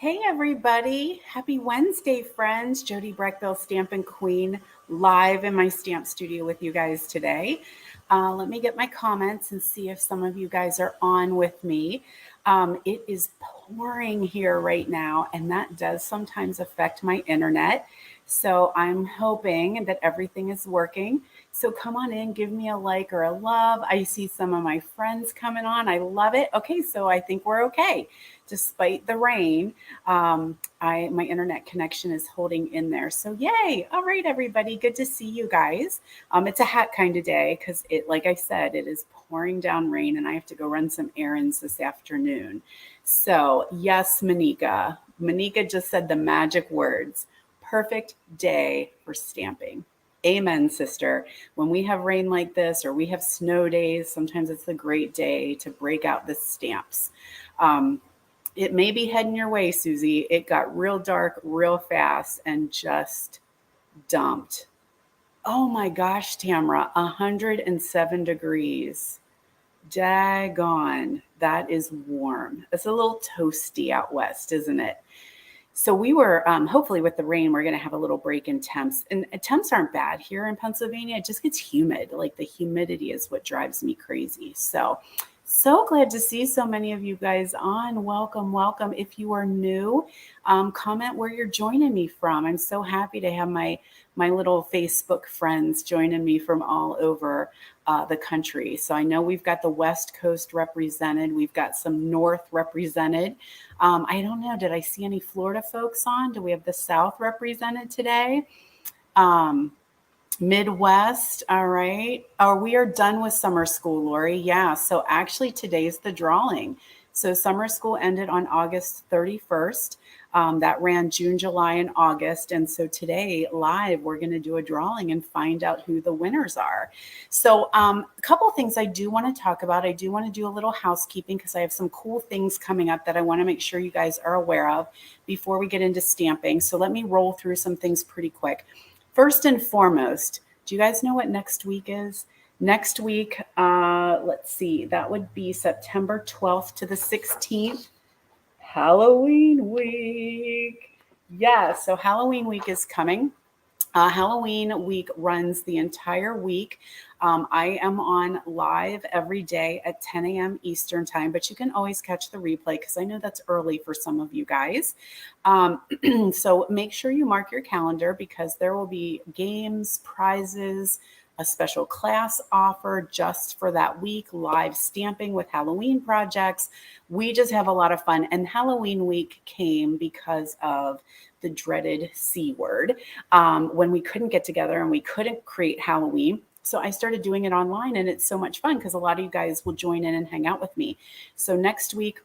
Hey everybody, happy Wednesday friends. Jody Brechbill, Stampin' Queen, live in my stamp studio with you guys today. Let me get my comments and see if some of you guys are on with me. It is pouring here right now, and that does sometimes affect my internet. So I'm hoping that everything is working. So come on in, give me a like or a love. I see some of my friends coming on. I love it. Okay, so I think we're okay. Despite the rain, my internet connection is holding in there. So yay. All right, everybody. Good to see you guys. It's a hat kind of day because like I said, it is pouring down rain and I have to go run some errands this afternoon. So yes, Monika. Monika just said the magic words. Perfect day for stamping. Amen, sister. When we have rain like this or we have snow days, sometimes it's a great day to break out the stamps. It may be heading your way, Susie. It got real dark real fast and just dumped. Oh my gosh, Tamara, 107 degrees. Daggone. That is warm. It's a little toasty out west, isn't it? So we were, hopefully with the rain, we're going to have a little break in temps. And temps aren't bad here in Pennsylvania. It just gets humid. Like the humidity is what drives me crazy. So glad to see so many of you guys on. Welcome, welcome. If you are new, comment where you're joining me from. I'm so happy to have my little Facebook friends joining me from all over the country. So I know we've got the West Coast represented. We've got some North represented. I don't know. Did I see any Florida folks on? Do we have the South represented today? Midwest. All right. Oh, we are done with summer school, Lori. Yeah. So actually today's the drawing. So summer school ended on August 31st. That ran June, July, and August. And so today, live, we're going to do a drawing and find out who the winners are. So a couple of things I do want to talk about. I do want to do a little housekeeping because I have some cool things coming up that I want to make sure you guys are aware of before we get into stamping. So let me roll through some things pretty quick. First and foremost, do you guys know what next week is? Next week, let's see, that would be September 12th to the 16th. Halloween week. Yeah, so Halloween week is coming. Halloween week runs the entire week. I am on live every day at 10 a.m. Eastern time, but you can always catch the replay because I know that's early for some of you guys. So make sure you mark your calendar because there will be games, prizes, a special class offer just for that week, live stamping with Halloween projects. We just have a lot of fun. And Halloween week came because of the dreaded C word when we couldn't get together and we couldn't create Halloween. So I started doing it online and it's so much fun because a lot of you guys will join in and hang out with me. So next week,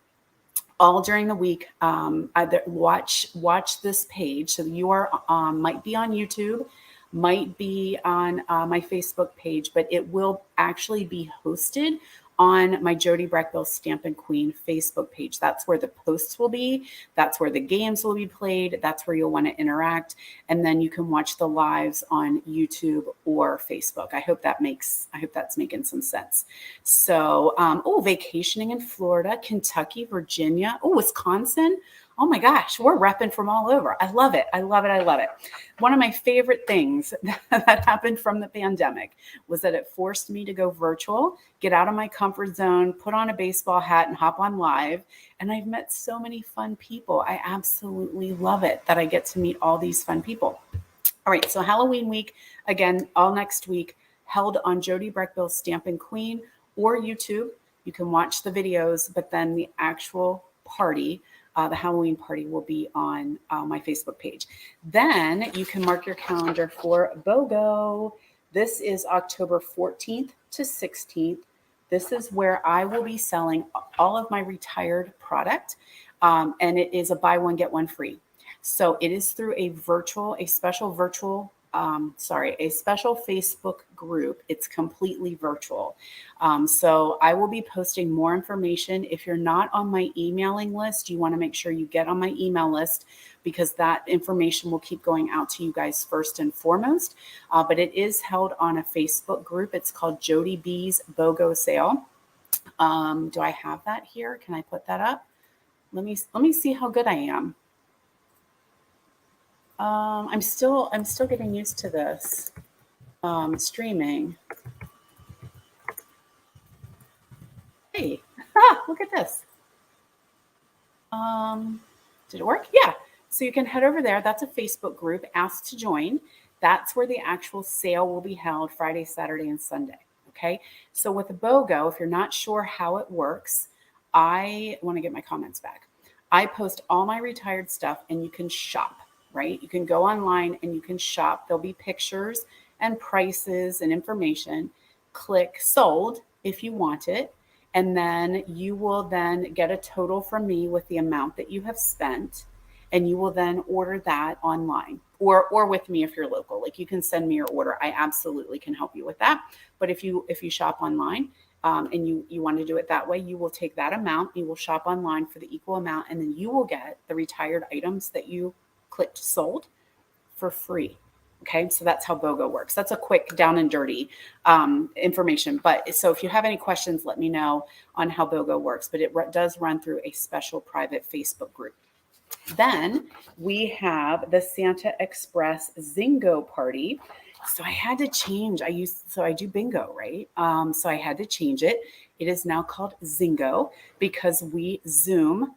all during the week, either watch this page. So you are might be on YouTube, might be on my Facebook page, but it will actually be hosted on my Jody Brechbill Stampin' Queen Facebook page. That's where the posts will be. That's where the games will be played. That's where you'll want to interact. And then you can watch the lives on YouTube or Facebook. I hope that's making some sense. So, vacationing in Florida, Kentucky, Virginia, Wisconsin. Oh my gosh, we're repping from all over. I love it. I love it. I love it. One of my favorite things that happened from the pandemic was that it forced me to go virtual, get out of my comfort zone, put on a baseball hat and hop on live. And I've met so many fun people. I absolutely love it that I get to meet all these fun people. All right, so Halloween week, again, all next week, held on Jody Brechbill Stampin' Queen or YouTube. You can watch the videos, but then the actual party, the Halloween party, will be on my Facebook page. Then you can mark your calendar for BOGO. This is October 14th to 16th. This is where I will be selling all of my retired product, and it is a buy one, get one free. So it is through a special Facebook group. It's completely virtual. So I will be posting more information. If you're not on my emailing list, you want to make sure you get on my email list because that information will keep going out to you guys first and foremost. But it is held on a Facebook group. It's called Jody B's BOGO Sale. Do I have that here? Can I put that up? Let me see how good I am. I'm still getting used to this streaming. Hey, look at this. Did it work? Yeah. So you can head over there. That's a Facebook group. Ask to join. That's where the actual sale will be held Friday, Saturday, and Sunday. Okay. So with the BOGO, if you're not sure how it works, I want to get my comments back. I post all my retired stuff and you can shop, right? You can go online and you can shop. There'll be pictures and prices and information. Click sold if you want it. And then you will then get a total from me with the amount that you have spent. And you will then order that online or with me if you're local. Like you can send me your order. I absolutely can help you with that. But if you shop online, and you want to do it that way, you will take that amount, you will shop online for the equal amount, and then you will get the retired items that you clicked sold for free. Okay, so that's how BOGO works. That's a quick down and dirty information. But so if you have any questions, let me know on how BOGO works. But it does run through a special private Facebook group. Then we have the Santa Express Zingo party. So I had to change. I do bingo, right? So I had to change it. It is now called Zingo because we Zoom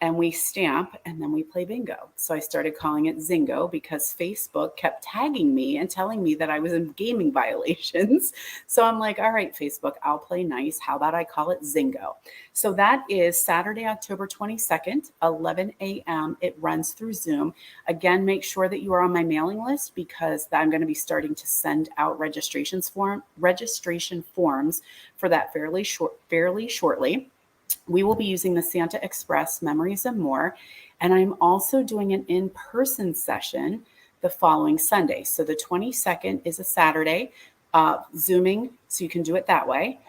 and we stamp and then we play bingo. So I started calling it Zingo because Facebook kept tagging me and telling me that I was in gaming violations. So I'm like, all right, Facebook, I'll play nice. How about I call it Zingo? So that is Saturday, October 22nd, 11 a.m. It runs through Zoom. Again, make sure that you are on my mailing list because I'm going to be starting to send out registration forms for that fairly shortly. We will be using the Santa Express Memories and More. And I'm also doing an in-person session the following Sunday. So the 22nd is a Saturday, Zooming, so you can do it that way.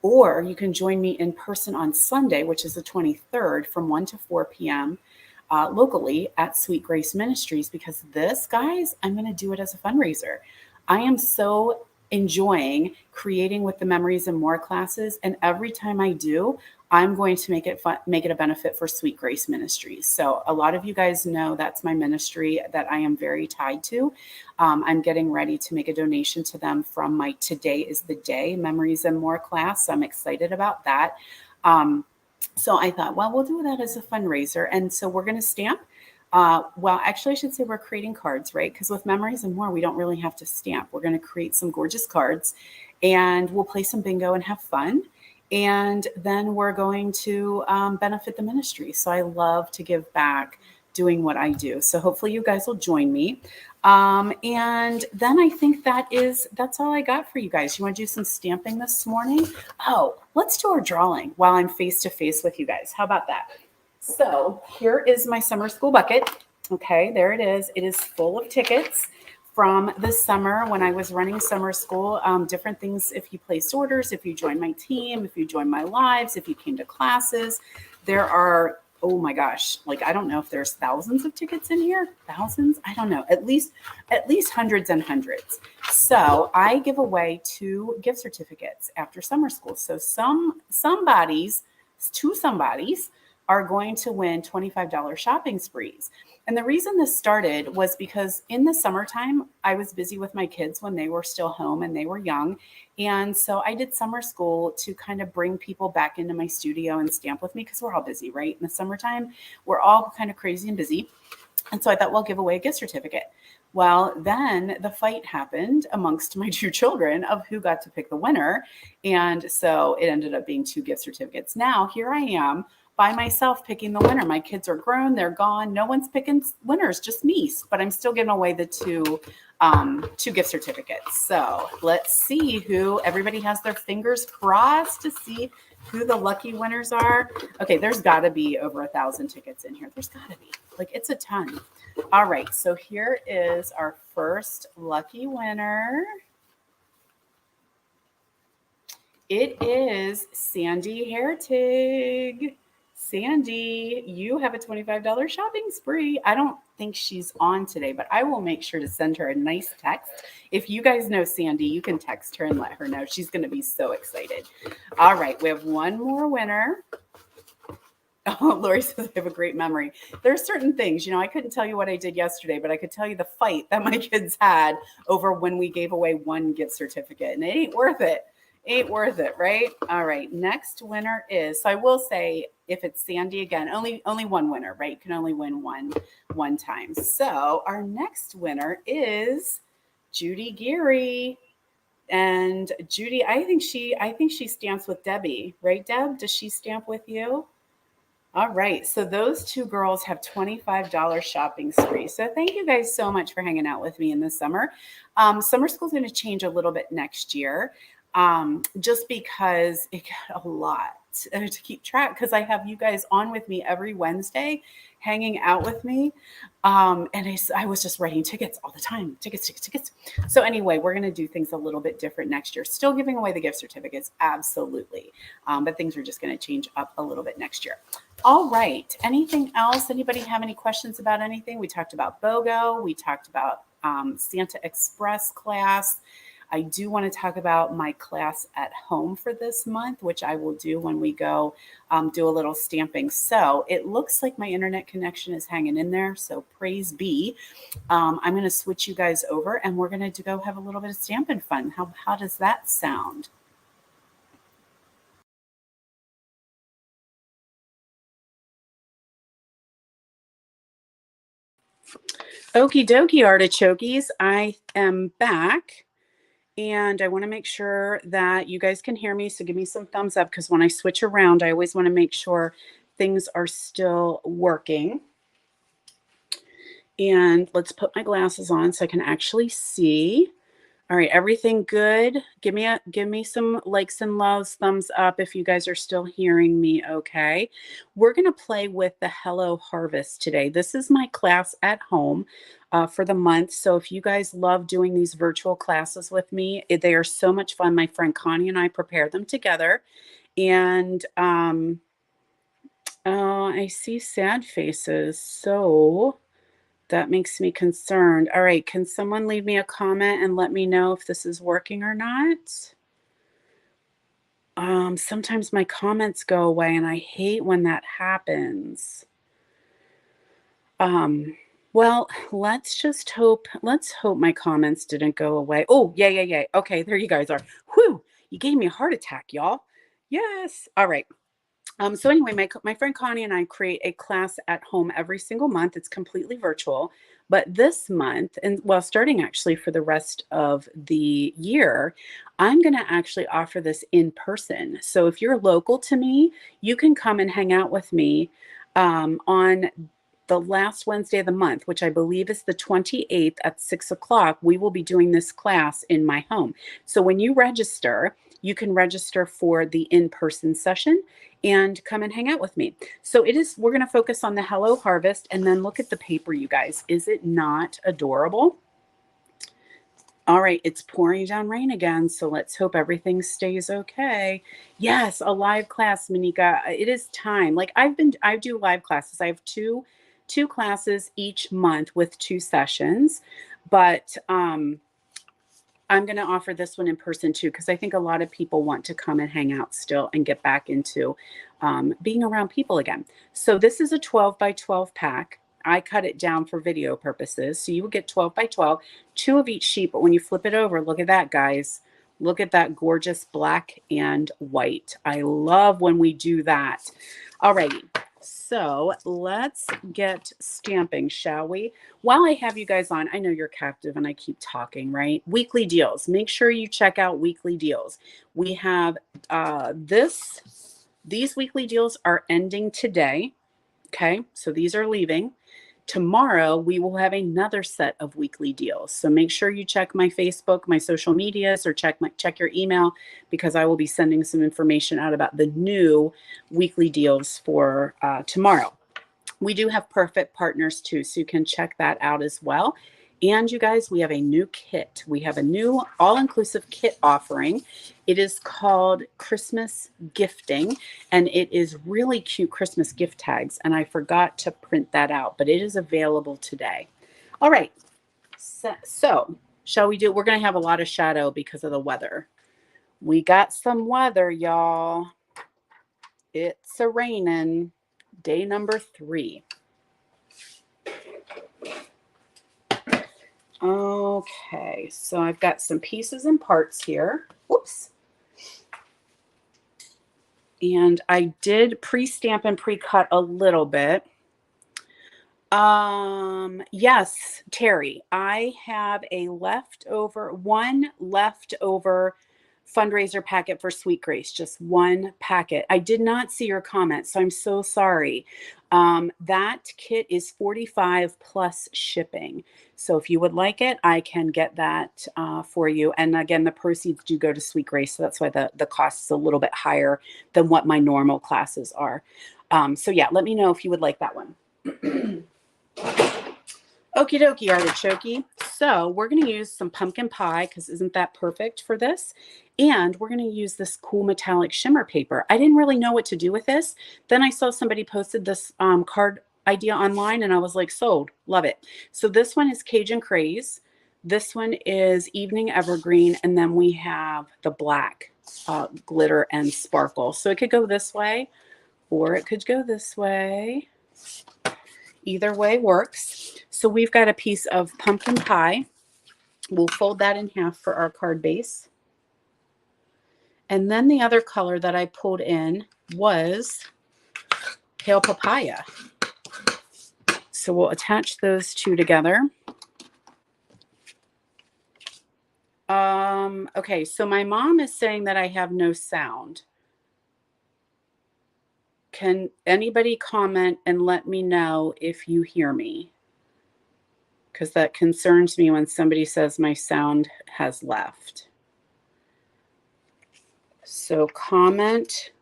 Or you can join me in person on Sunday, which is the 23rd from 1 to 4 p.m. Locally at Sweet Grace Ministries, because this, guys, I'm going to do it as a fundraiser. I am so enjoying creating with the Memories and More classes. And every time I do, I'm going to make it fun, make it a benefit for Sweet Grace Ministries. So a lot of you guys know that's my ministry that I am very tied to. I'm getting ready to make a donation to them from my Today is the Day Memories and More class. So I'm excited about that. So I thought, well, we'll do that as a fundraiser. And so we're going to stamp. Well, actually, I should say we're creating cards, right? Because with Memories and More, we don't really have to stamp. We're going to create some gorgeous cards and we'll play some bingo and have fun. And then we're going to benefit the ministry. So I love to give back doing what I do. So hopefully you guys will join me. And then I think that's all I got for you guys. You want to do some stamping this morning? Oh, let's do our drawing while I'm face to face with you guys. How about that? So here is my summer school bucket. Okay, there it is. It is full of tickets from the summer when I was running summer school, different things. If you placed orders, if you joined my team, if you joined my lives, if you came to classes, there are, oh my gosh, like, I don't know if there's thousands of tickets in here, thousands. I don't know, at least hundreds and hundreds. So I give away 2 gift certificates after summer school. So somebody's are going to win $25 shopping sprees. And the reason this started was because in the summertime, I was busy with my kids when they were still home and they were young. And so I did summer school to kind of bring people back into my studio and stamp with me because we're all busy, right? In the summertime, we're all kind of crazy and busy. And so I thought, well, give away a gift certificate. Well, then the fight happened amongst my 2 children of who got to pick the winner. And so it ended up being 2 gift certificates. Now, here I am by myself picking the winner. My kids are grown, they're gone. No one's picking winners, just me. But I'm still giving away the 2 gift certificates. So let's see who, everybody has their fingers crossed to see who the lucky winners are. Okay, there's got to be over 1,000 tickets in here. There's got to be. Like, it's a ton. All right, so here is our first lucky winner. It is Sandy Hertig. Sandy, you have a $25 shopping spree. I don't think she's on today, but I will make sure to send her a nice text. If you guys know Sandy, you can text her and let her know. She's going to be so excited. All right, we have one more winner. Oh, Lori says I have a great memory. There are certain things, I couldn't tell you what I did yesterday, but I could tell you the fight that my kids had over when we gave away one gift certificate, and it ain't worth it. Ain't worth it, right? All right. Next winner is, so I will say, if it's Sandy again, only one winner, right? You can only win one time. So our next winner is Judy Geary. And Judy, I think she stamps with Debbie, right, Deb? Does she stamp with you? All right. So those two girls have $25 shopping spree. So thank you guys so much for hanging out with me in the summer. Summer school is going to change a little bit next year, just because it got a lot to keep track, because I have you guys on with me every Wednesday, hanging out with me. And I was just writing tickets all the time, tickets, tickets, tickets. So anyway, we're going to do things a little bit different next year. Still giving away the gift certificates, absolutely. But things are just going to change up a little bit next year. All right. Anything else? Anybody have any questions about anything? We talked about BOGO. We talked about Santa Express class. I do want to talk about my class at home for this month, which I will do when we go do a little stamping. So it looks like my internet connection is hanging in there. So praise be. I'm going to switch you guys over, and we're going to go have a little bit of stamping fun. How does that sound? Okie dokie, artichokes. I am back, and I want to make sure that you guys can hear me. So give me some thumbs up, because when I switch around, I always want to make sure things are still working. And let's put my glasses on so I can actually see. All right, everything good? Give me some likes and loves, thumbs up if you guys are still hearing me okay. We're going to play with the Hello Harvest today. This is my class at home for the month. So if you guys love doing these virtual classes with me, they are so much fun. My friend Connie and I prepare them together. And I see sad faces. So that makes me concerned. All right, can someone leave me a comment and let me know if this is working or not? Sometimes my comments go away, and I hate when that happens. Well, let's hope my comments didn't go away. Oh, yeah. Okay, there you guys are. Whew, you gave me a heart attack, y'all. Yes. All right. So anyway, my friend Connie and I create a class at home every single month. It's completely virtual, but this month, and well, starting actually for the rest of the year, I'm going to actually offer this in person. So if you're local to me, you can come and hang out with me on the last Wednesday of the month, which I believe is the 28th at 6 o'clock. We will be doing this class in my home. So when you register, you can register for the in-person session and come and hang out with me. So we're going to focus on the Hello Harvest, and then look at the paper, you guys. Is it not adorable? All right, it's pouring down rain again, so let's hope everything stays okay. Yes, a live class, Monika. It is time. Like I do live classes. I have two classes each month with 2 sessions, but I'm going to offer this one in person too, because I think a lot of people want to come and hang out still and get back into being around people again. So this is a 12 by 12 pack. I cut it down for video purposes. So you will get 12 by 12, 2 of each sheet. But when you flip it over, look at that, guys. Look at that gorgeous black and white. I love when we do that. All righty. So let's get stamping, shall we? While I have you guys on, I know you're captive and I keep talking, right? Weekly deals. Make sure you check out weekly deals. We have these weekly deals are ending today. Okay, so these are leaving. Tomorrow, we will have another set of weekly deals. So make sure you check my Facebook, my social medias, or check your email, because I will be sending some information out about the new weekly deals for tomorrow. We do have perfect partners too, so you can check that out as well. And you guys, we have a new kit. We have a new all-inclusive kit offering. It is called Christmas Gifting, and it is really cute Christmas gift tags. And I forgot to print that out, but it is available today. All right. So shall we do? We're going to have a lot of shadow because of the weather. We got some weather, y'all. It's a raining. Day number 3. Okay, so I've got some pieces and parts here. Whoops. And I did pre-stamp and pre-cut a little bit. Yes, Terry, I have one leftover fundraiser packet for Sweet Grace, just one packet. I did not see your comment, so I'm so sorry. That kit is $45 plus shipping. So if you would like it, I can get that for you. And again, the proceeds do go to Sweet Grace, so that's why the cost is a little bit higher than what my normal classes are. So yeah, let me know if you would like that one. Okie dokie, artichoke. So we're going to use some pumpkin pie because isn't that perfect for this? And we're going to use this cool metallic shimmer paper. I didn't really know what to do with this. Then I saw somebody posted this card idea online and I was like, sold, love it. So this one is Cajun Craze. This one is Evening Evergreen. And then we have the black glitter and sparkle. So it could go this way or it could go this way. Either way works. So we've got a piece of pumpkin pie. We'll fold that in half for our card base. And then the other color that I pulled in was pale papaya. So we'll attach those two together. Okay, so my mom is saying that I have no sound. Can anybody comment and let me know if you hear me? Because that concerns me when somebody says my sound has left. So comment,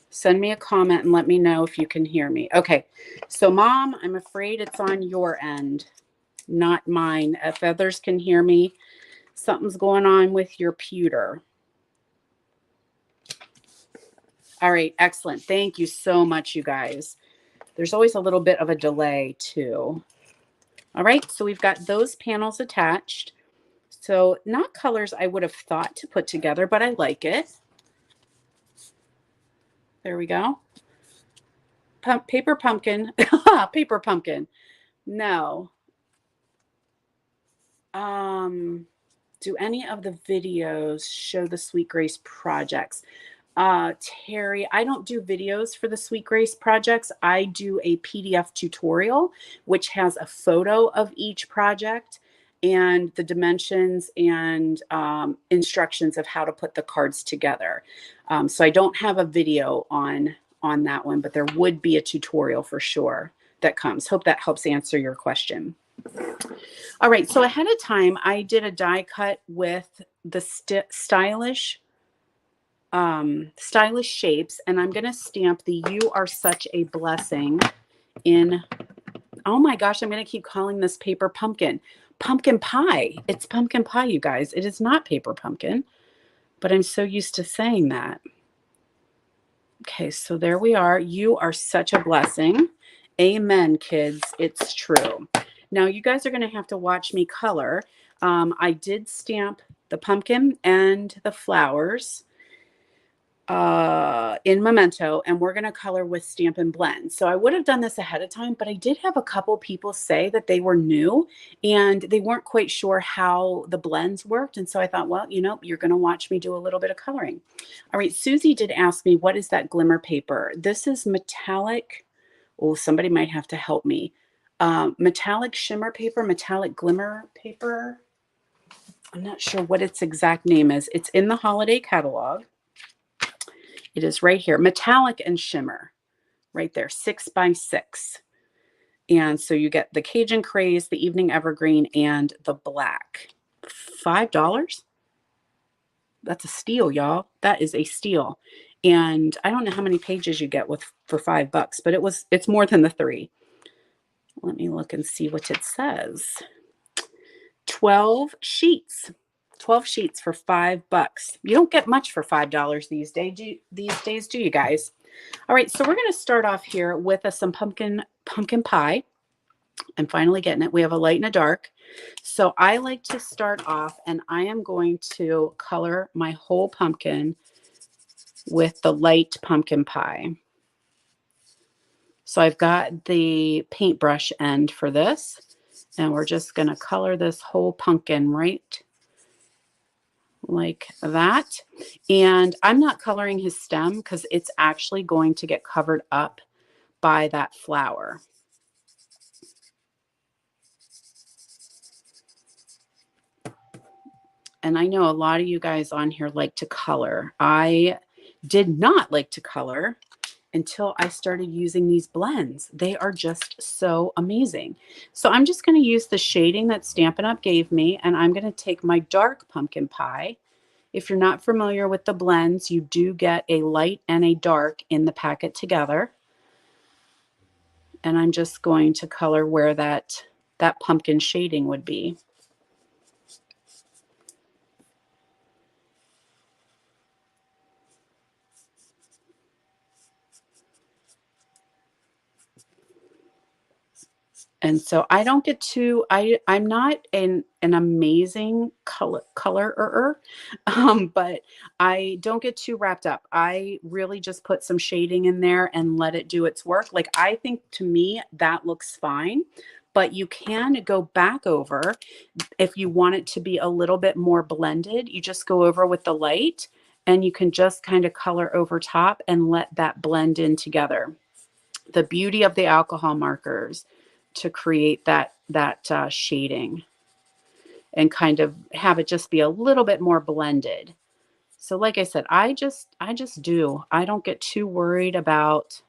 send me a comment and let me know if you can hear me. Okay, so Mom, I'm afraid it's on your end, not mine. If others can hear me, something's going on with your pewter. All right, excellent. Thank you so much, you guys. There's always a little bit of a delay too. All right, so we've got those panels attached. So not colors I would have thought to put together, but I like it. There we go. Paper pumpkin. Paper pumpkin. No. Do any of the videos show the Sweet Grace projects? Terry, I don't do videos for the Sweet Grace projects. I do a PDF tutorial, which has a photo of each project and the dimensions and instructions of how to put the cards together. So I don't have a video on that one, but there would be a tutorial for sure that comes. Hope that helps answer your question. All right, so ahead of time, I did a die cut with the stylish shapes, and I'm going to stamp the "You Are Such a Blessing" in. Oh my gosh, I'm going to keep calling this paper pumpkin. Pumpkin pie. It's pumpkin pie, you guys. It is not paper pumpkin, but I'm so used to saying that. Okay, so there we are. You are such a blessing. Amen, kids. It's true. Now, you guys are going to have to watch me color. I did stamp the pumpkin and the flowers in Memento, and we're going to color with Stampin' Blend. So I would have done this ahead of time, but I did have a couple people say that they were new and they weren't quite sure how the blends worked. And so I thought, well, you know, you're going to watch me do a little bit of coloring. All right, Susie did ask me, what is that glimmer paper? This is metallic. Oh, somebody might have to help me. Metallic shimmer paper, metallic glimmer paper. I'm not sure what its exact name is. It's in the holiday catalog. It is right here, metallic and shimmer, right there, 6x6. And so you get the Cajun Craze, the Evening Evergreen, and the black. $5? That's a steal, y'all. That is a steal. And I don't know how many pages you get for $5, but it's more than the 3. Let me look and see what it says. 12 sheets. 12 sheets for $5. You don't get much for $5 these days, do you guys? All right, so we're going to start off here with some pumpkin pie. I'm finally getting it. We have a light and a dark. So I like to start off, and I am going to color my whole pumpkin with the light pumpkin pie. So I've got the paintbrush end for this, and we're just going to color this whole pumpkin right like that. And I'm not coloring his stem because it's actually going to get covered up by that flower. And I know a lot of you guys on here like to color. I did not like to color until I started using these blends. They are just so amazing. So I'm just going to use the shading that Stampin' Up gave me, and I'm going to take my dark pumpkin pie. If you're not familiar with the blends, you do get a light and a dark in the packet together. And I'm just going to color where that pumpkin shading would be. And so I don't get too, I'm not an amazing colorer, but I don't get too wrapped up. I really just put some shading in there and let it do its work. Like, I think to me that looks fine, but you can go back over if you want it to be a little bit more blended. You just go over with the light and you can just kind of color over top and let that blend in together. The beauty of the alcohol markers to create that shading and kind of have it just be a little bit more blended. So like I said, I just do. I don't get too worried about,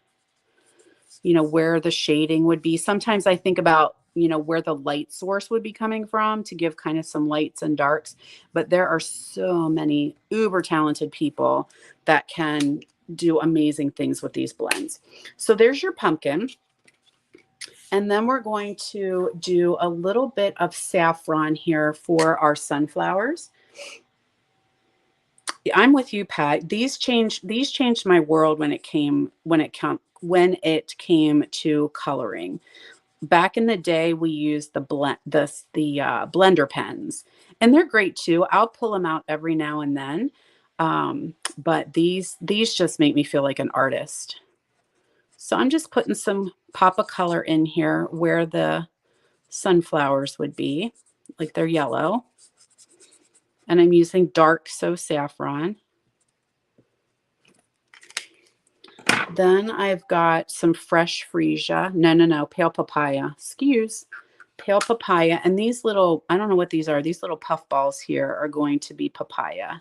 where the shading would be. Sometimes I think about, where the light source would be coming from to give kind of some lights and darks. But there are so many uber talented people that can do amazing things with these blends. So there's your pumpkin. And then we're going to do a little bit of saffron here for our sunflowers. I'm with you, Pat. These changed my world when it came to coloring. Back in the day, we used the blender pens, and they're great too. I'll pull them out every now and then, but these just make me feel like an artist. So I'm just putting some pop of color in here where the sunflowers would be, like they're yellow. And I'm using dark So Saffron. Then I've got some fresh freesia. No, pale papaya. Excuse. Pale papaya. And these little, I don't know what these are. These little puff balls here are going to be papaya.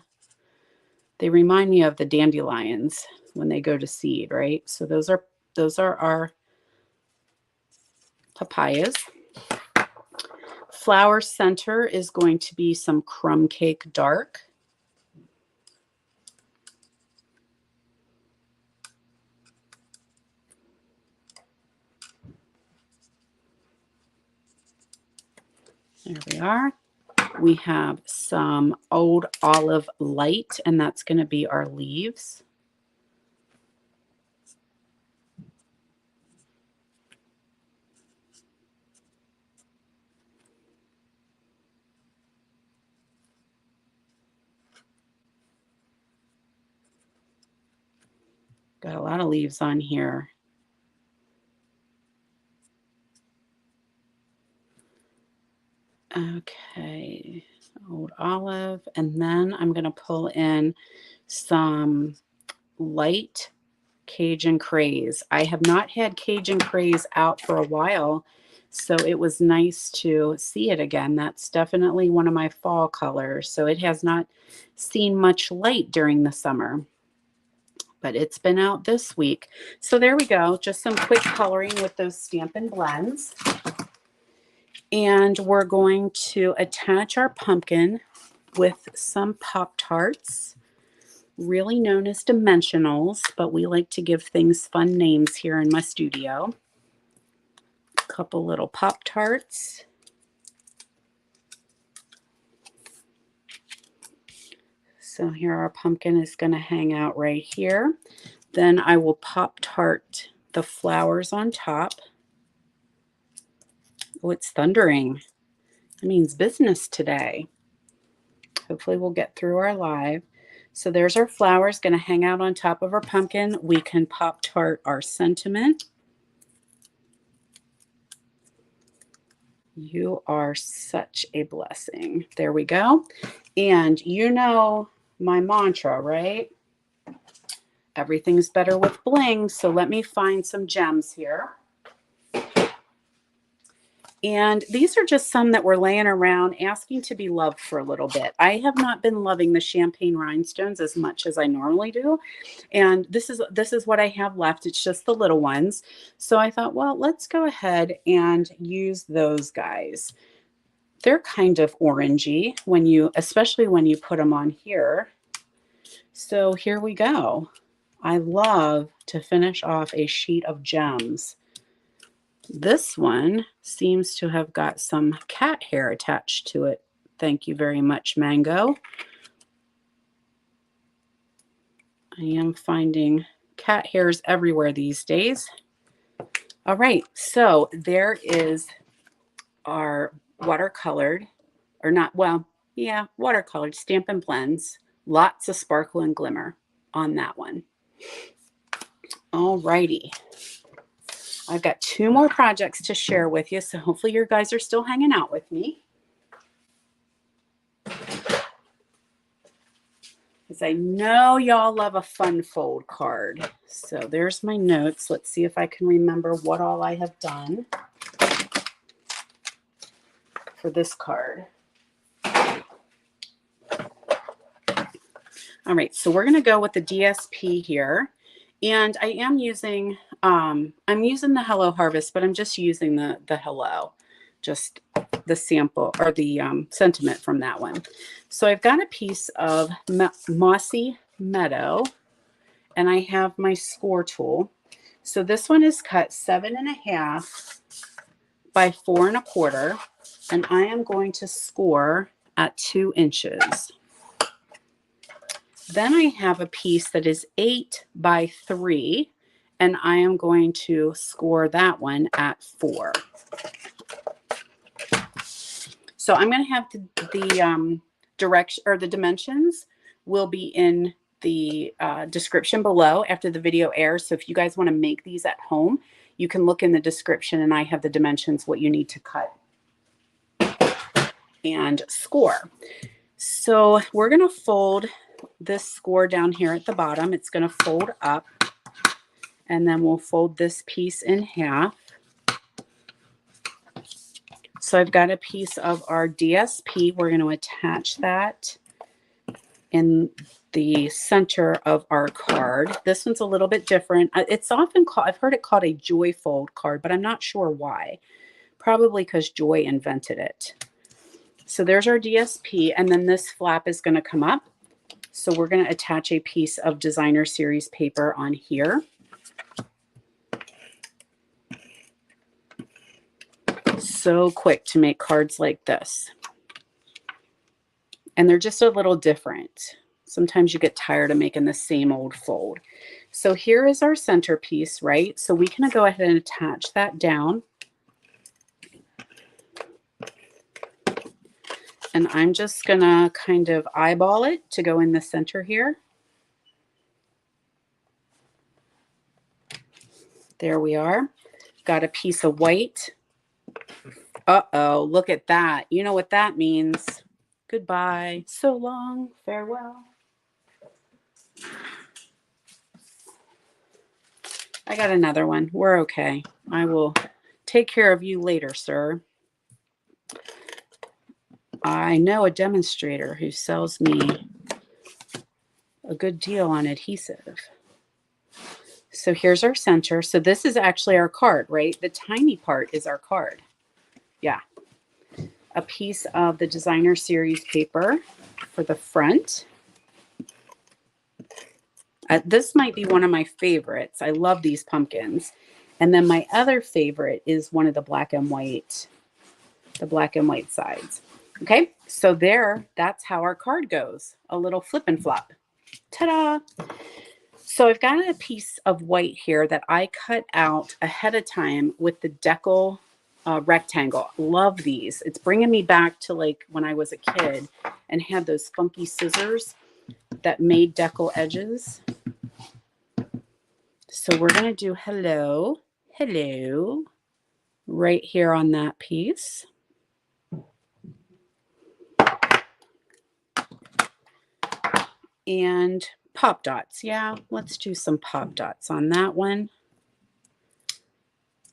They remind me of the dandelions when they go to seed, right? So those are our papayas. Flower center is going to be some crumb cake dark. There we are. We have some old olive light, and that's going to be our leaves. Got a lot of leaves on here. Okay, old olive. And then I'm going to pull in some light Cajun Craze. I have not had Cajun Craze out for a while, so it was nice to see it again. That's definitely one of my fall colors. So it has not seen much light during the summer, but it's been out this week. So there we go. Just some quick coloring with those Stampin' Blends. And we're going to attach our pumpkin with some Pop-Tarts, really known as dimensionals, but we like to give things fun names here in my studio. A couple little Pop-Tarts. So here our pumpkin is going to hang out right here. Then I will Pop-Tart the flowers on top. Oh, it's thundering. That means business today. Hopefully we'll get through our live. So there's our flowers going to hang out on top of our pumpkin. We can Pop-Tart our sentiment. You are such a blessing. There we go. And you know my mantra, right? Everything's better with bling. So let me find some gems here. And these are just some that were laying around asking to be loved for a little bit. I have not been loving the champagne rhinestones as much as I normally do. And this is what I have left. It's just the little ones. So I thought, well, let's go ahead and use those guys. They're kind of orangey especially when you put them on here. So here we go. I love to finish off a sheet of gems. This one seems to have got some cat hair attached to it. Thank you very much, Mango. I am finding cat hairs everywhere these days. All right, so there is our watercolored, or not, well, yeah, watercolored Stampin' Blends. Lots of sparkle and glimmer on that one. All righty. I've got 2 more projects to share with you, so hopefully you guys are still hanging out with me. Because I know y'all love a fun fold card. So there's my notes. Let's see if I can remember what all I have done for this card. All right, so we're going to go with the DSP here. And I am using, I'm using the Hello Harvest, but I'm just using the Hello, just the sample or the sentiment from that one. So I've got a piece of Mossy Meadow, and I have my score tool. So this one is cut 7.5 by 4 1/4, and I am going to score at 2 inches. Then I have a piece that is 8 by 3, and I am going to score that one at 4. So I'm going to have the direction, or the dimensions will be in the description below after the video airs. So if you guys want to make these at home, you can look in the description, and I have the dimensions, what you need to cut and score. So we're going to fold this score down here at the bottom. It's going to fold up, and then we'll fold this piece in half. So I've got a piece of our DSP. We're going to attach that in the center of our card. This one's a little bit different. It's often called, I've heard it called a Joy fold card, but I'm not sure why. Probably because Joy invented it. So there's our DSP, and then this flap is going to come up. So we're going to attach a piece of designer series paper on here. So quick to make cards like this. And they're just a little different. Sometimes you get tired of making the same old fold. So here is our centerpiece, right? So we can go ahead and attach that down. And I'm just going to kind of eyeball it to go in the center here. There we are. Got a piece of white. Uh-oh, look at that. You know what that means. Goodbye. So long. Farewell. I got another one. We're okay. I will take care of you later, sir. I know a demonstrator who sells me a good deal on adhesive. So here's our center. So this is actually our card, right? The tiny part is our card. Yeah. A piece of the designer series paper for the front. This might be one of my favorites. I love these pumpkins. And then my other favorite is one of the black and white sides. Okay, so that's how our card goes. A little flip and flop. Ta-da! So I've got a piece of white here that I cut out ahead of time with the decal rectangle. Love these. It's bringing me back to like when I was a kid and had those funky scissors that made decal edges. So we're going to do hello, hello, right here on that piece. and pop dots. Yeah, let's do some pop dots on that one.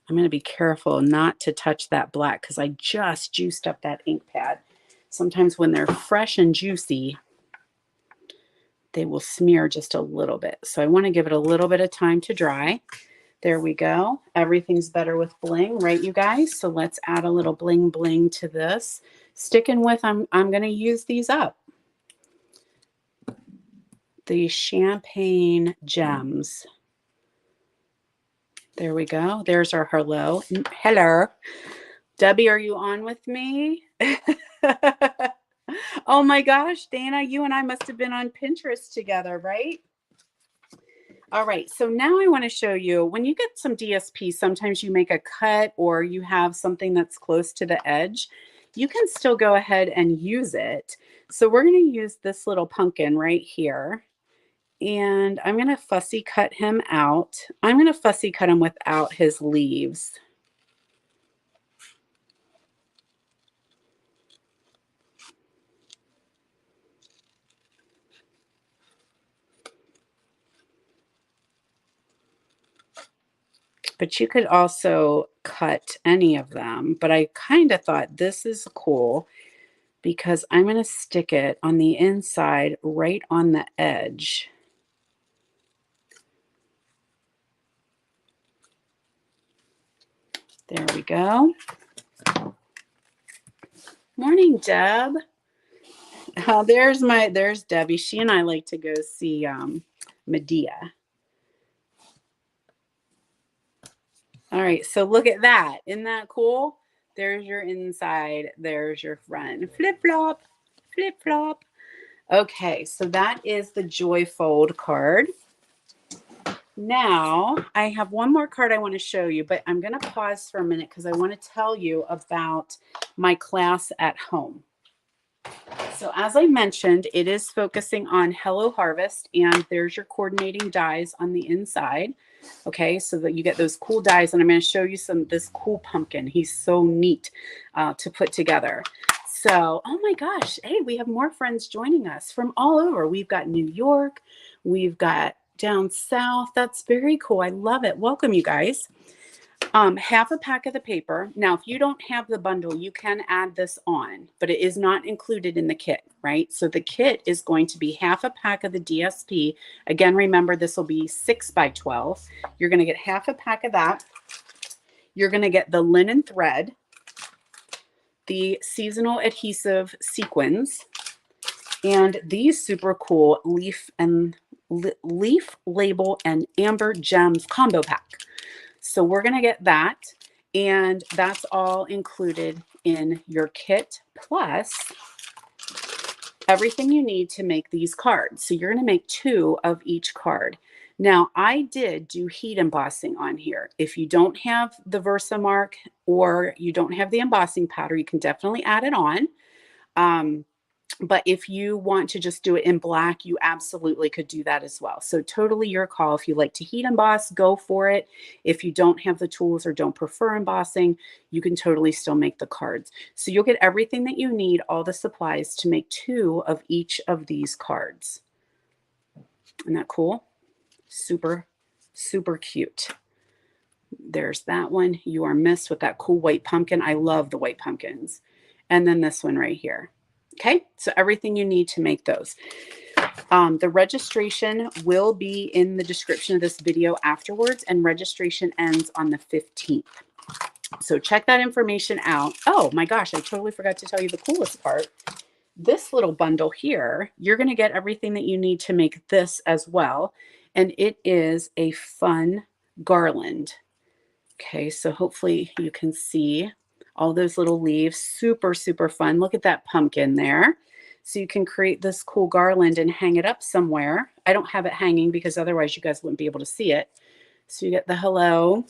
I'm going to be careful not to touch that black because I just juiced up that ink pad. Sometimes when they're fresh and juicy, they will smear just a little bit. So I want to give it a little bit of time to dry. There we go. Everything's better with bling, right, you guys? So let's add a little bling bling to this. Sticking with, I'm going to use these up. The champagne gems. There we go. There's our hello. Hello. Debbie, are you on with me? Oh my gosh, Dana, you and I must have been on Pinterest together, right? All right, so now I want to show you, when you get some DSP, sometimes you make a cut or you have something that's close to the edge. You can still go ahead and use it. So we're going to use this little pumpkin right here. And I'm going to fussy cut him out. I'm going to fussy cut him without his leaves. But you could also cut any of them. But I kind of thought this is cool because I'm going to stick it on the inside right on the edge. There we go. Morning, Deb. Oh, there's Debbie. She and I like to go see Medea. All right, so look at that. Isn't that cool? There's your inside. There's your front. Flip flop, flip flop. Okay, so that is the Joy Fold card. Now, I have one more card I want to show you, but I'm going to pause for a minute because I want to tell you about my class at home. So as I mentioned, it is focusing on Hello Harvest, and there's your coordinating dies on the inside. Okay, so that you get those cool dies, and I'm going to show you this cool pumpkin. He's so neat to put together. So, oh my gosh, hey, we have more friends joining us from all over. We've got New York, we've got down south. That's very cool. I love it. Welcome, you guys. Half a pack of the paper. Now, if you don't have the bundle, you can add this on, but it is not included in the kit, right? So the kit is going to be half a pack of the DSP. Again, remember, this will be 6 by 12. You're going to get half a pack of that. You're going to get the linen thread, the seasonal adhesive sequins, and these super cool leaf label and amber gems combo pack. So we're going to get that, and that's all included in your kit, plus everything you need to make these cards. So you're going to make 2 of each card. Now, I did do heat embossing on here. If you don't have the Versamark or you don't have the embossing powder, you can definitely add it on. But if you want to just do it in black, you absolutely could do that as well. So totally your call. If you like to heat emboss, go for it. If you don't have the tools or don't prefer embossing, you can totally still make the cards. So you'll get everything that you need, all the supplies to make 2 of each of these cards. Isn't that cool? Super, super cute. There's that one. You are missed with that cool white pumpkin. I love the white pumpkins. And then this one right here. Okay, so everything you need to make those. The registration will be in the description of this video afterwards, and registration ends on the 15th. So check that information out. Oh my gosh, I totally forgot to tell you the coolest part. This little bundle here, you're going to get everything that you need to make this as well. And it is a fun garland. Okay, so hopefully you can see all those little leaves. Super, super fun. Look at that pumpkin there. So you can create this cool garland and hang it up somewhere. I don't have it hanging because otherwise you guys wouldn't be able to see it. So you get the hello.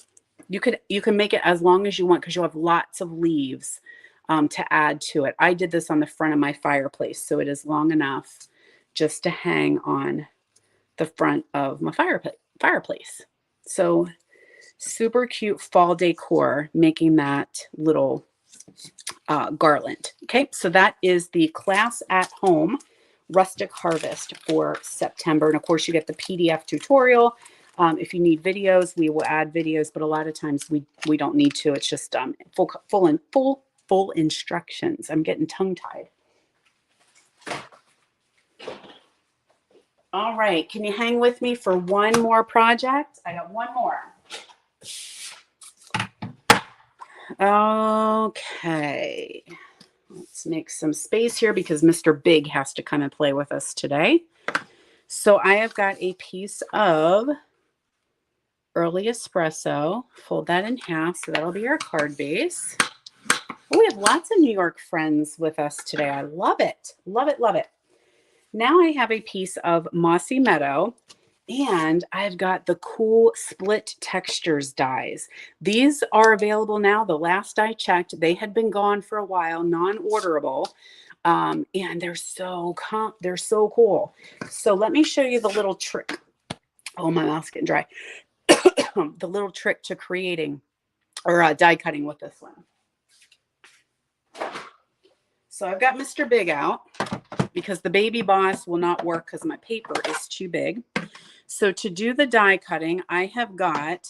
You can make it as long as you want because you'll have lots of leaves to add to it. I did this on the front of my fireplace, so it is long enough just to hang on the front of my fireplace. So super cute fall decor, making that little garland. Okay, so that is the class at home Rustic Harvest for September. And of course, you get the PDF tutorial. If you need videos, we will add videos, but a lot of times we don't need to. It's just full instructions. I'm getting tongue-tied. All right, can you hang with me for one more project? I got one more. Okay, let's make some space here because Mr. Big has to come and play with us today. So I have got a piece of early espresso. Fold that in half, so that'll be our card base. Oh, we have lots of New York friends with us today. I love it. Love it, love it. Now I have a piece of Mossy Meadow, and I've got the cool split textures dies. These are available now. The last I checked, they had been gone for a while, non-orderable. And they're so cool. So let me show you the little trick. Oh, my mouth's getting dry. The little trick to creating or die cutting with this one. So I've got Mr. Big out because the Baby Boss will not work because my paper is too big. So to do the die cutting, I have got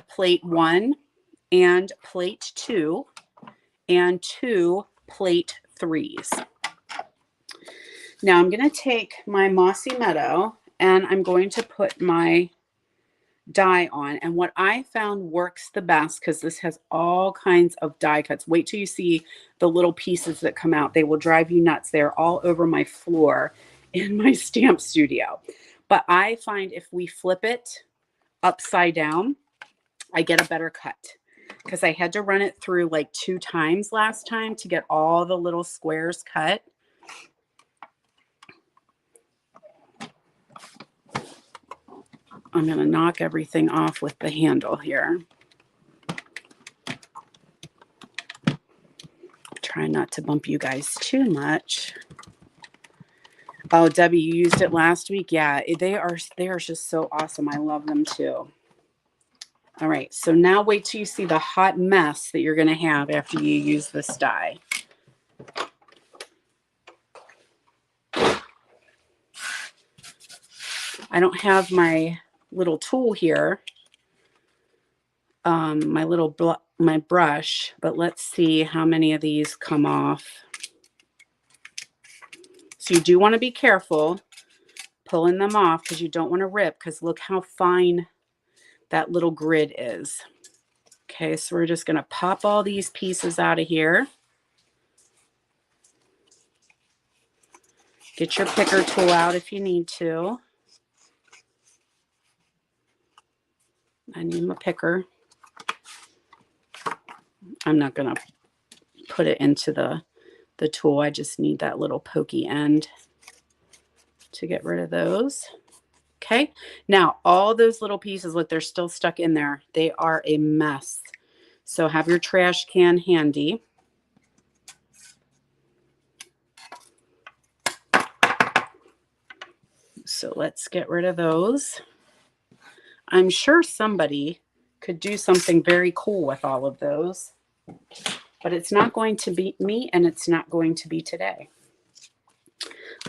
plate 1 and plate 2 and 2 plate 3s. Now I'm going to take my Mossy Meadow and I'm going to put my die on. And what I found works the best, because this has all kinds of die cuts. Wait till you see the little pieces that come out. They will drive you nuts. They're all over my floor in my stamp studio. But I find if we flip it upside down, I get a better cut. Because I had to run it through like 2 times last time to get all the little squares cut. I'm going to knock everything off with the handle here. Try not to bump you guys too much. Oh, Debbie, you used it last week? Yeah, they are just so awesome. I love them too. All right, so now wait till you see the hot mess that you're going to have after you use this die. I don't have my little tool here, my brush, but let's see how many of these come off. So you do want to be careful pulling them off because you don't want to rip, because look how fine that little grid is. Okay, so we're just going to pop all these pieces out of here. Get your picker tool out if you need to. I need my picker. I'm not going to put it into the tool. I just need that little pokey end to get rid of those. Okay, now all those little pieces, look, they're still stuck in there. They are a mess. So have your trash can handy. So let's get rid of those. I'm sure somebody could do something very cool with all of those, but it's not going to be me, and it's not going to be today.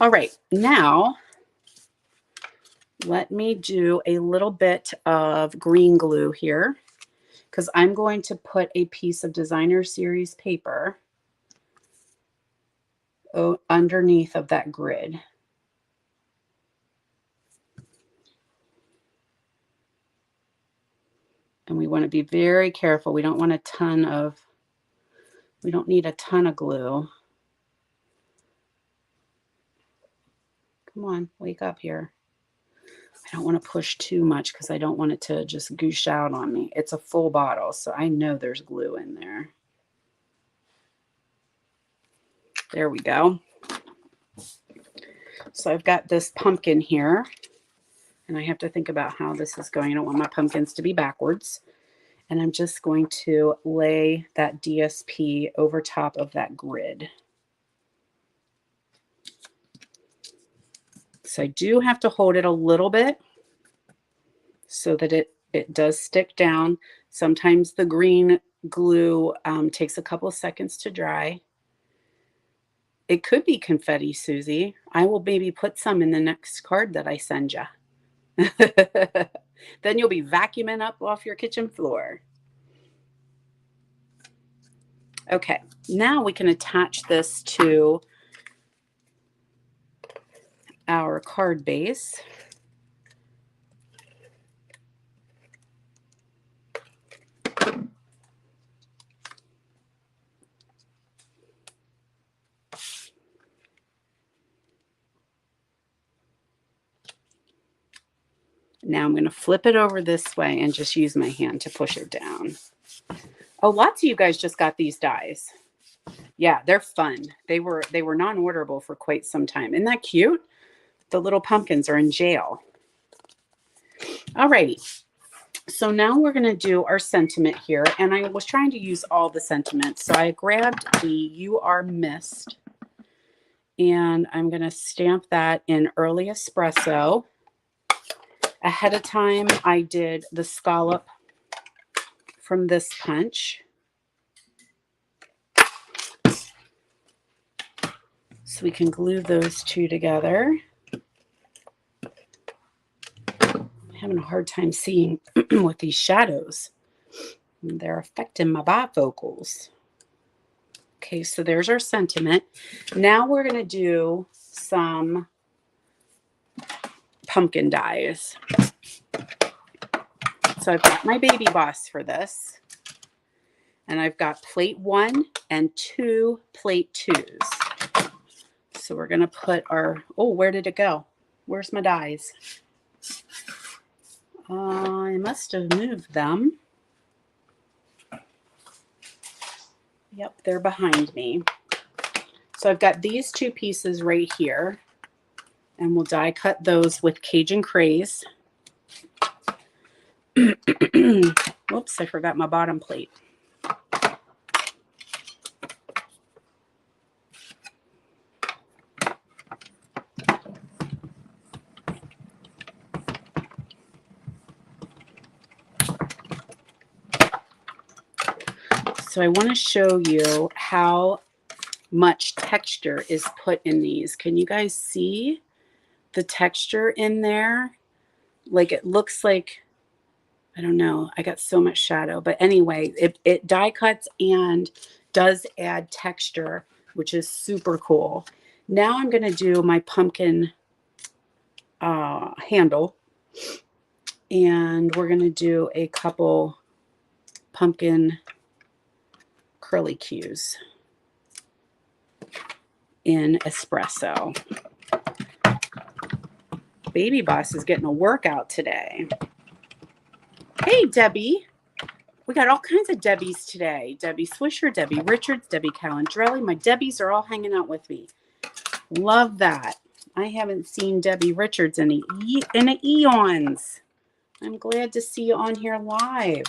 All right, now let me do a little bit of green glue here, because I'm going to put a piece of designer series paper underneath of that grid. And we want to be very careful. We don't need a ton of glue. Come on, wake up here. I don't want to push too much because I don't want it to just goosh out on me. It's a full bottle, so I know there's glue in there. There we go. So I've got this pumpkin here, and I have to think about how this is going. I don't want my pumpkins to be backwards. And I'm just going to lay that DSP over top of that grid. So I do have to hold it a little bit so that it does stick down. Sometimes the green glue takes a couple of seconds to dry. It could be confetti, Susie. I will maybe put some in the next card that I send you. Then you'll be vacuuming up off your kitchen floor. Okay, now we can attach this to our card base. Now I'm going to flip it over this way and just use my hand to push it down. Oh, lots of you guys just got these dies. Yeah, they're fun. They were non-orderable for quite some time. Isn't that cute? The little pumpkins are in jail. Alrighty. So now we're going to do our sentiment here. And I was trying to use all the sentiments. So I grabbed the You Are Missed. And I'm going to stamp that in early espresso. Ahead of time, I did the scallop from this punch. So we can glue those two together. I'm having a hard time seeing with these shadows. They're affecting my bifocals. Okay, so there's our sentiment. Now we're going to do some pumpkin dies. So I've got my baby boss for this. And I've got plate 1 and 2 plate 2s. So we're going to put our, oh, where did it go? Where's my dies? I must have moved them. Yep, they're behind me. So I've got these 2 pieces right here. And we'll die cut those with Cajun Craze. Whoops, I forgot my bottom plate. So I want to show you how much texture is put in these. Can you guys see the texture in there? Like it looks like, I don't know, I got so much shadow. But anyway, it die cuts and does add texture, which is super cool. Now I'm going to do my pumpkin handle. And we're going to do a couple pumpkin curly cues in espresso. Baby Boss is getting a workout today. Hey, Debbie. We got all kinds of Debbies today. Debbie Swisher, Debbie Richards, Debbie Calandrelli. My Debbies are all hanging out with me. Love that. I haven't seen Debbie Richards in eons. I'm glad to see you on here live.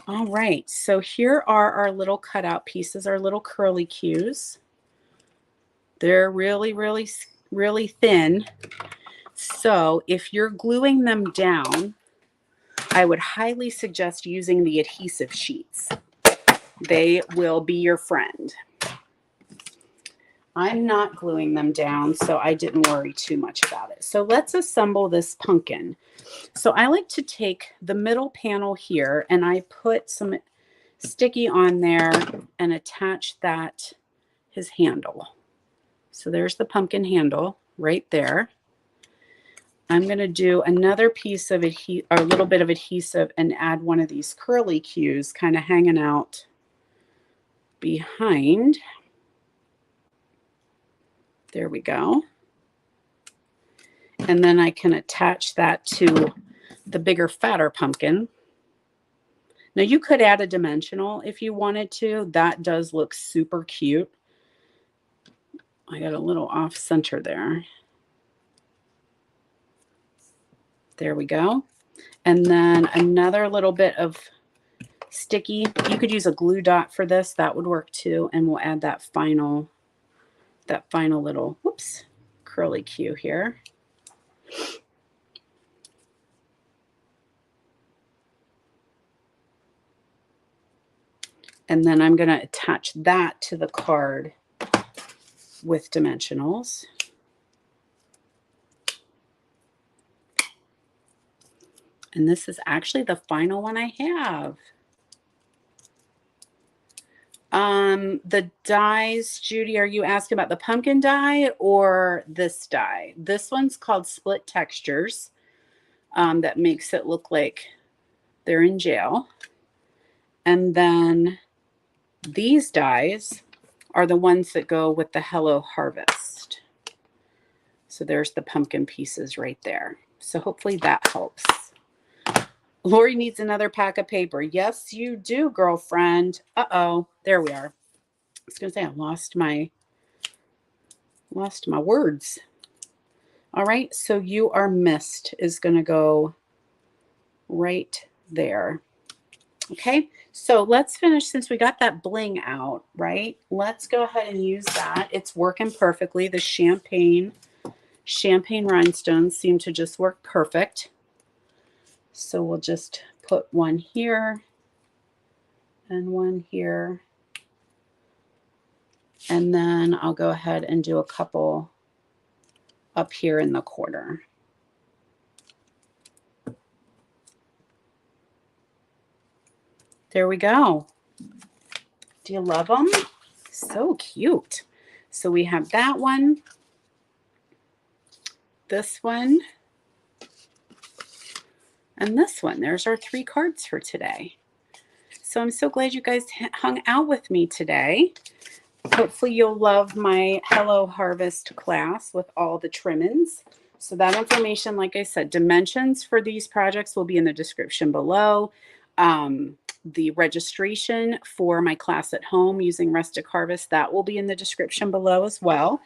All right, so here are our little cutout pieces, our little curly cues. They're really, really, really thin. So if you're gluing them down, I would highly suggest using the adhesive sheets. They will be your friend. I'm not gluing them down, so I didn't worry too much about it. So let's assemble this pumpkin. So I like to take the middle panel here and I put some sticky on there and attach that, his handle. So there's the pumpkin handle right there. I'm going to do another piece of or a little bit of adhesive and add one of these curly cues kind of hanging out behind. There we go. And then I can attach that to the bigger, fatter pumpkin. Now you could add a dimensional if you wanted to. That does look super cute. I got a little off center there. There we go. And then another little bit of sticky. You could use a glue dot for this. That would work too. And we'll add that final little, whoops, curly cue here. And then I'm going to attach that to the card with dimensionals. And this is actually the final one I have. The dies, Judy, are you asking about the pumpkin die or this die? This one's called Split Textures. That makes it look like they're in jail. And then these dies are the ones that go with the Hello Harvest. So there's the pumpkin pieces right there. So hopefully that helps. Lori needs another pack of paper. Yes, you do, girlfriend. Uh-oh, there we are. I was going to say I lost my words. All right, so You Are Missed is going to go right there. Okay, so let's finish since we got that bling out, right? Let's go ahead and use that. It's working perfectly. The champagne rhinestones seem to just work perfect. So we'll just put one here and one here. And then I'll go ahead and do a couple up here in the corner. There we go. Do you love them? So cute. So we have that one, this one, and this one. There's our 3 cards for today. So I'm so glad you guys hung out with me today. Hopefully you'll love my Hello Harvest class with all the trimmings. So that information, like I said, dimensions for these projects will be in the description below. The registration for my class at home using Rustic Harvest, that will be in the description below as well.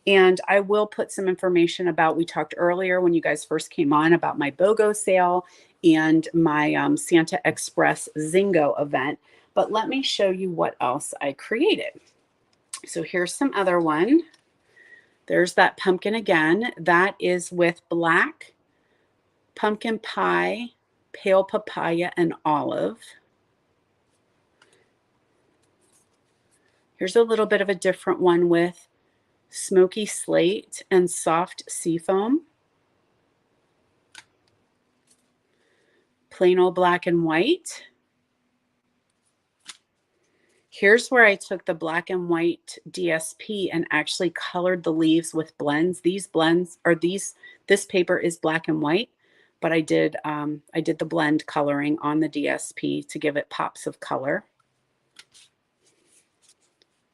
And I will put some information about, we talked earlier when you guys first came on about my BOGO sale and my Santa Express Zingo event. But let me show you what else I created. So here's some other one. There's that pumpkin again. That is with black pumpkin pie, pale papaya, and olive. Here's a little bit of a different one with smoky slate and soft seafoam. Plain old black and white. Here's where I took the black and white DSP and actually colored the leaves with blends. These blends are this paper is black and white, but I did the blend coloring on the DSP to give it pops of color.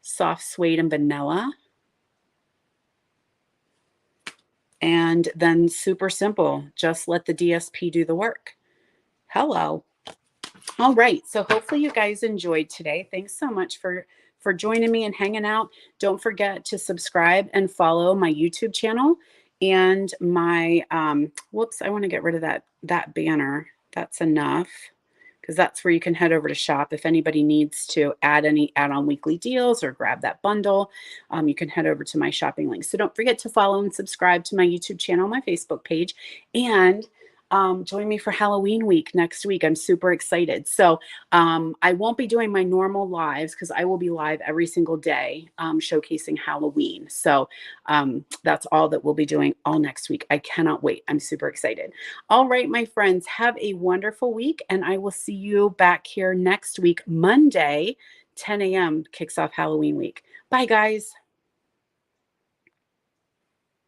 Soft suede and vanilla. And then super simple, just let the DSP do the work. Hello. All right, so hopefully you guys enjoyed today. Thanks so much for joining me and hanging out. Don't forget to subscribe and follow my YouTube channel and my, whoops, I want to get rid of that banner. That's enough, because that's where you can head over to shop. If anybody needs to add on weekly deals or grab that bundle, you can head over to my shopping link. So don't forget to follow and subscribe to my YouTube channel, my Facebook page, and join me for Halloween week next week. I'm super excited. So I won't be doing my normal lives because I will be live every single day showcasing Halloween. So that's all that we'll be doing all next week. I cannot wait. I'm super excited. All right, my friends, have a wonderful week, and I will see you back here next week. Monday, 10 a.m. kicks off Halloween week. Bye, guys.